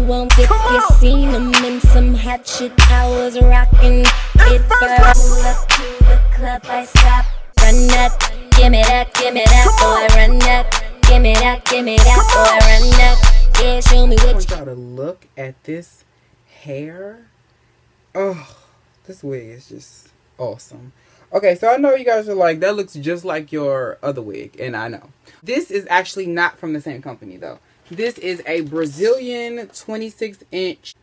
won't get you seen them in some hot shit. I was rocking it first. Up to the club, I stop. Run that, give me that, boy, run that. Give me that, boy, run that. Yeah, show me what you. I want y'all to look at this hair. Oh, this wig is just awesome. Okay, so I know you guys are like, that looks just like your other wig, and I know. This is actually not from the same company, though. This is a Brazilian 26-inch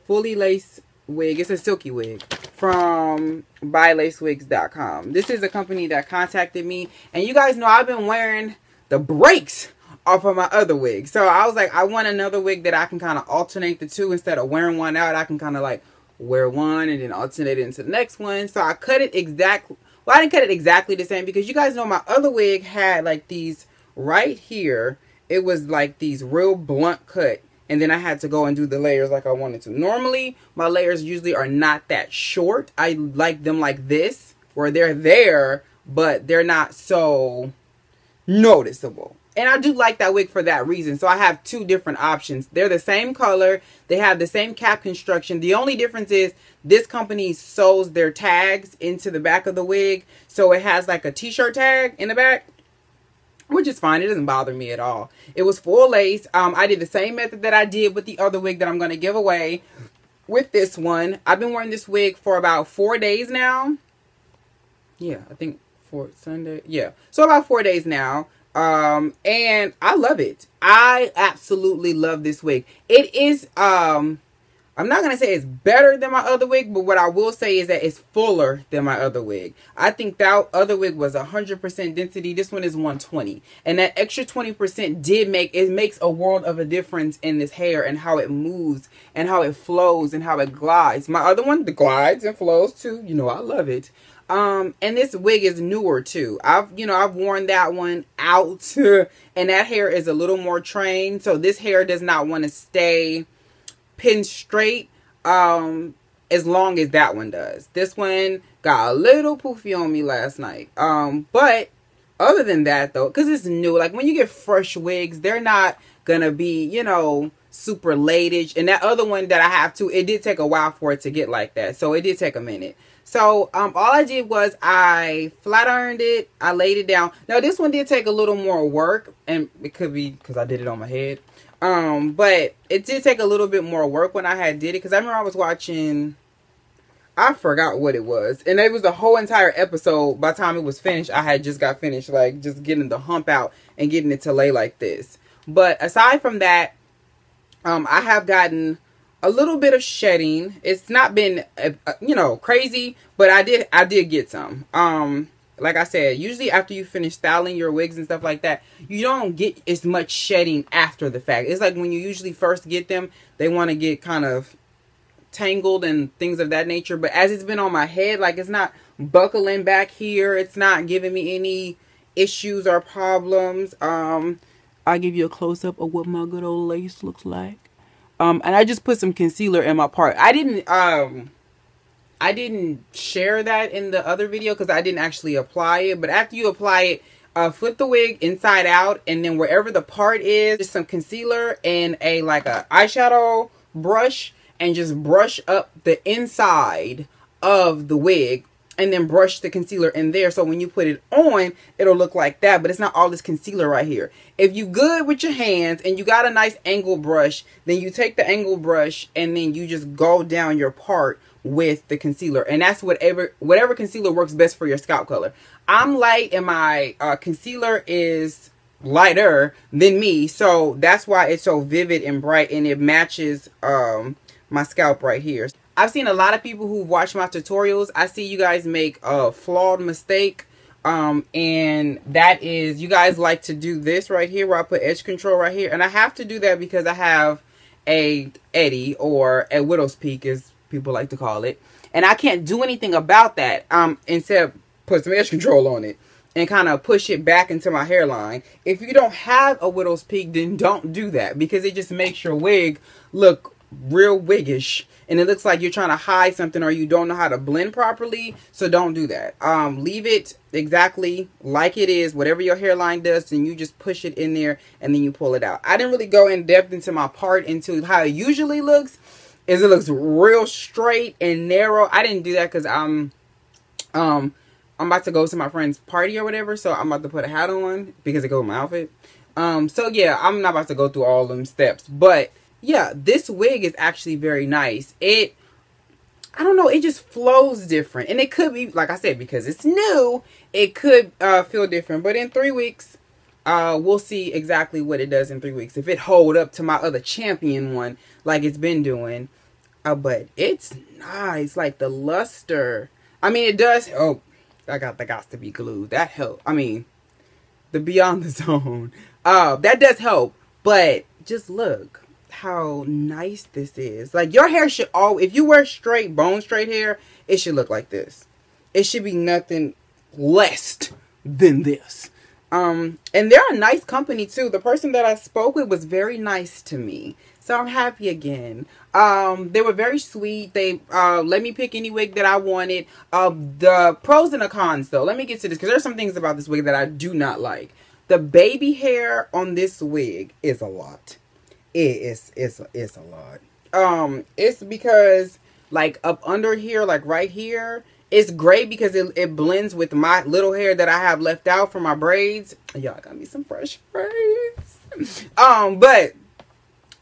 fully lace wig. It's a silky wig from BuyLaceWigs.com. This is a company that contacted me, and you guys know I've been wearing the brakes off of my other wig. So I was like, I want another wig that I can kind of alternate the two. Instead of wearing one out, I can kind of like wear one and then alternate it into the next one. So I cut it exactly. Well, I didn't cut it exactly the same because you guys know my other wig had like these right here. It was like these real blunt cut. And then I had to go and do the layers like I wanted to. Normally, my layers usually are not that short. I like them like this, where they're there, but they're not so noticeable. And I do like that wig for that reason. So I have two different options. They're the same color. They have the same cap construction. The only difference is this company sews their tags into the back of the wig. So it has like a t-shirt tag in the back, which is fine. It doesn't bother me at all. It was full lace. I did the same method that I did with the other wig that I'm going to give away with this one. I've been wearing this wig for about 4 days now. Yeah, I think for Sunday. Yeah. So about 4 days now. And I love it. I absolutely love this wig. It is, I'm not going to say it's better than my other wig, but what I will say is that it's fuller than my other wig. I think that other wig was 100% density. This one is 120. And that extra 20% makes a world of a difference in this hair and how it moves and how it flows and how it glides. My other one, the glides and flows too. You know, I love it. And this wig is newer too. I've worn that one out and that hair is a little more trained. So this hair does not want to stay pin straight as long as that one does. This one got a little poofy on me last night. But other than that though, because it's new, like when you get fresh wigs, they're not gonna be, you know, super late-ish. And that other one that I have too, it did take a while for it to get like that. So it did take a minute. So all I did was I flat ironed it. I laid it down. Now this one did take a little more work, and it could be because I did it on my head. But it did take a little bit more work when I had did it, because I remember I was watching, I forgot what it was, and it was the whole entire episode. By the time it was finished, I had just got finished like just getting the hump out and getting it to lay like this. But aside from that, I have gotten a little bit of shedding. It's not been you know, crazy, but I did get some. Like I said, usually after you finish styling your wigs and stuff like that, you don't get as much shedding after the fact. It's like when you usually first get them, they want to get kind of tangled and things of that nature. But as it's been on my head, like it's not buckling back here. It's not giving me any issues or problems. I'll give you a close-up of what my good old lace looks like. And I just put some concealer in my part. I didn't share that in the other video because I didn't actually apply it. But after you apply it, flip the wig inside out, and then wherever the part is, just some concealer and a eyeshadow brush, and just brush up the inside of the wig, and then brush the concealer in there. So when you put it on, it'll look like that, but it's not all this concealer right here. If you good with your hands and you got a nice angle brush, then you take the angle brush and then you just go down your part with the concealer, and that's whatever concealer works best for your scalp color. I'm light and my concealer is lighter than me, so that's why it's so vivid and bright, and it matches my scalp right here. I've seen a lot of people who watch my tutorials. I see you guys make a flawed mistake, and that is, you guys like to do this right here where I put edge control right here, and I have to do that because I have a eddy, or a widow's peak as people like to call it, and I can't do anything about that instead put some edge control on it and kind of push it back into my hairline. If you don't have a widow's peak, then don't do that, because it just makes your wig look real wiggish, and it looks like you're trying to hide something or you don't know how to blend properly. So don't do that. Leave it exactly like it is, whatever your hairline does, and you just push it in there and then you pull it out. I didn't really go in depth into my part into how it usually looks. It looks real straight and narrow. I didn't do that because I'm about to go to my friend's party or whatever, so I'm about to put a hat on because it goes with my outfit. So yeah, I'm not about to go through all them steps, but yeah, this wig is actually very nice. I don't know, it just flows different, and it could be, like I said, because it's new, it could feel different, but in 3 weeks, we'll see exactly what it does in 3 weeks. If it hold up to my other champion one, like it's been doing, but it's nice, like the luster. I mean, it does. Oh, I got the gots to be glued. That helped. I mean, the Beyond the Zone. That does help, but just look how nice this is. Like, your hair should if you wear straight, bone straight hair, it should look like this. It should be nothing less than this. And they're a nice company too. The person that I spoke with was very nice to me, so I'm happy again. They were very sweet. They let me pick any wig that I wanted. The pros and the cons, though, let me get to this, because there's some things about this wig that I do not like. The baby hair on this wig is a lot. It's a lot. It's because, like, up under here, like right here, it's great because it blends with my little hair that I have left out from my braids. Y'all got me some fresh braids. But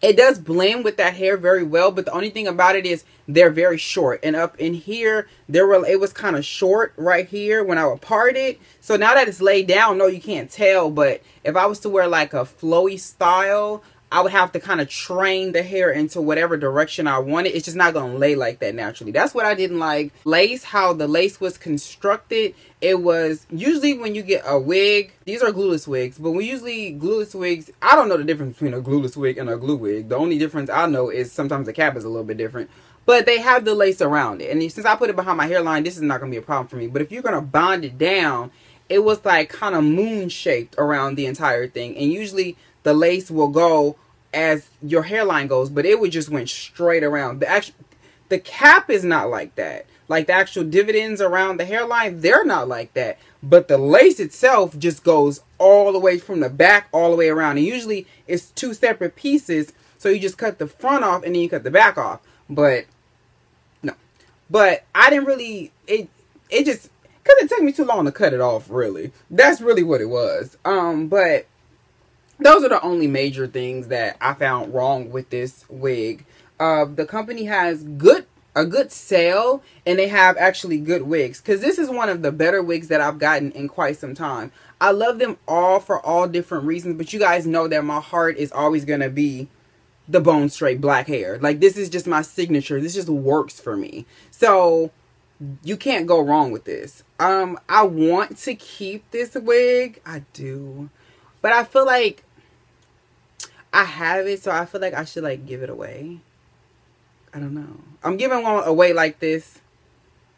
it does blend with that hair very well. But the only thing about it is they're very short. And up in here, it was kind of short right here when I would part it. So now that it's laid down, no, you can't tell. But if I was to wear like a flowy style, I would have to kind of train the hair into whatever direction I wanted. It's just not going to lay like that naturally. That's what I didn't like. Lace, how the lace was constructed. It was usually when you get a wig, these are glueless wigs, but when usually glueless wigs, I don't know the difference between a glueless wig and a glue wig. The only difference I know is sometimes the cap is a little bit different, but they have the lace around it. And since I put it behind my hairline, this is not going to be a problem for me. But if you're going to bond it down, it was like kind of moon shaped around the entire thing. And usually the lace will go as your hairline goes, but it would just went straight around. The cap is not like that. Like the actual dividends around the hairline, they're not like that. But the lace itself just goes all the way from the back all the way around. And usually it's 2 separate pieces. So you just cut the front off and then you cut the back off. But no. But I didn't really, it just, because it took me too long to cut it off, really. That's really what it was. But those are the only major things that I found wrong with this wig. The company has a good sale, and they have actually good wigs, because this is one of the better wigs that I've gotten in quite some time. I love them all for all different reasons, but you guys know that my heart is always going to be the bone straight black hair. Like, this is just my signature. This just works for me. So you can't go wrong with this. I want to keep this wig. I do. But I feel like I have it, so I feel like I should, like, give it away. I don't know. I'm giving one away like this.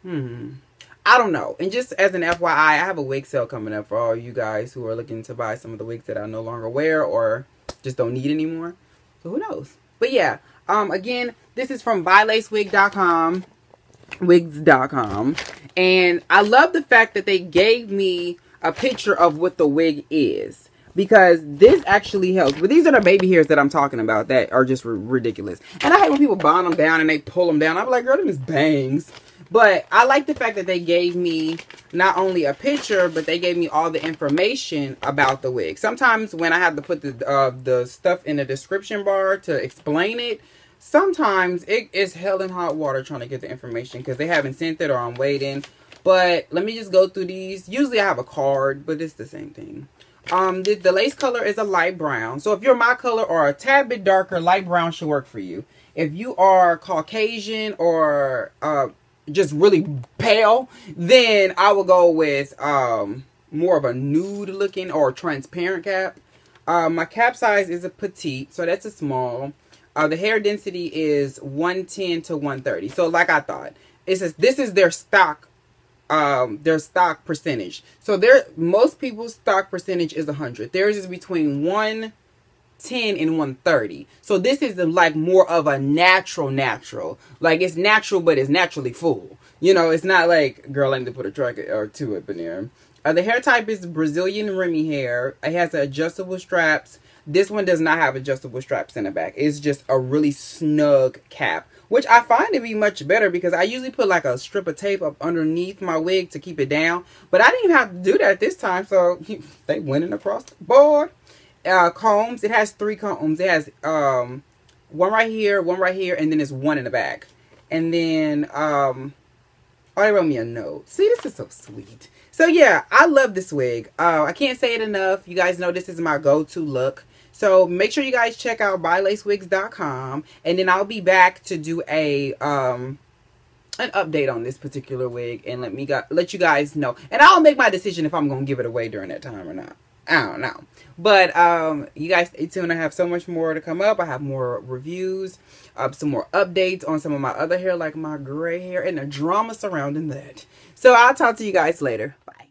I don't know. And just as an FYI, I have a wig sale coming up for all you guys who are looking to buy some of the wigs that I no longer wear or just don't need anymore. So who knows? But yeah, again, this is from BuyLaceWigs.com. Wigs.com. And I love the fact that they gave me a picture of what the wig is, because this actually helps. But these are the baby hairs that I'm talking about that are just ridiculous. And I hate when people bond them down and they pull them down. I'm like, girl, them is bangs. But I like the fact that they gave me not only a picture, but they gave me all the information about the wig. Sometimes when I have to put the stuff in the description bar to explain it, sometimes it is hell in hot water trying to get the information because they haven't sent it or I'm waiting. But let me just go through these. Usually I have a card, but it's the same thing. The lace color is a light brown. So if you're my color or a tad bit darker, light brown should work for you. If you are Caucasian or just really pale, then I will go with more of a nude looking or transparent cap. My cap size is a petite, so that's a small. The hair density is 110 to 130. So like I thought, it says this is their stock percentage. So most people's stock percentage is 100. Theirs is between 1 110 and 130. So this is like more of a natural. Like it's natural, but it's naturally full. You know, it's not like, girl, I need to put a track or two up in there. The hair type is Brazilian Remy hair. It has adjustable straps. This one does not have adjustable straps in the back. It's just a really snug cap, which I find to be much better because I usually put like a strip of tape up underneath my wig to keep it down. But I didn't even have to do that this time, so they winning across the board. Combs. It has 3 combs. It has one right here, and then there's one in the back. And then oh, they wrote me a note. See, this is so sweet. So yeah, I love this wig. I can't say it enough. You guys know this is my go-to look. So make sure you guys check out BuyLaceWigs.com, and then I'll be back to do a an update on this particular wig and let you guys know. And I'll make my decision if I'm gonna give it away during that time or not. I don't know. But you guys stay tuned. I have so much more to come up. I have more reviews, some more updates on some of my other hair, like my gray hair, and the drama surrounding that. So I'll talk to you guys later. Bye.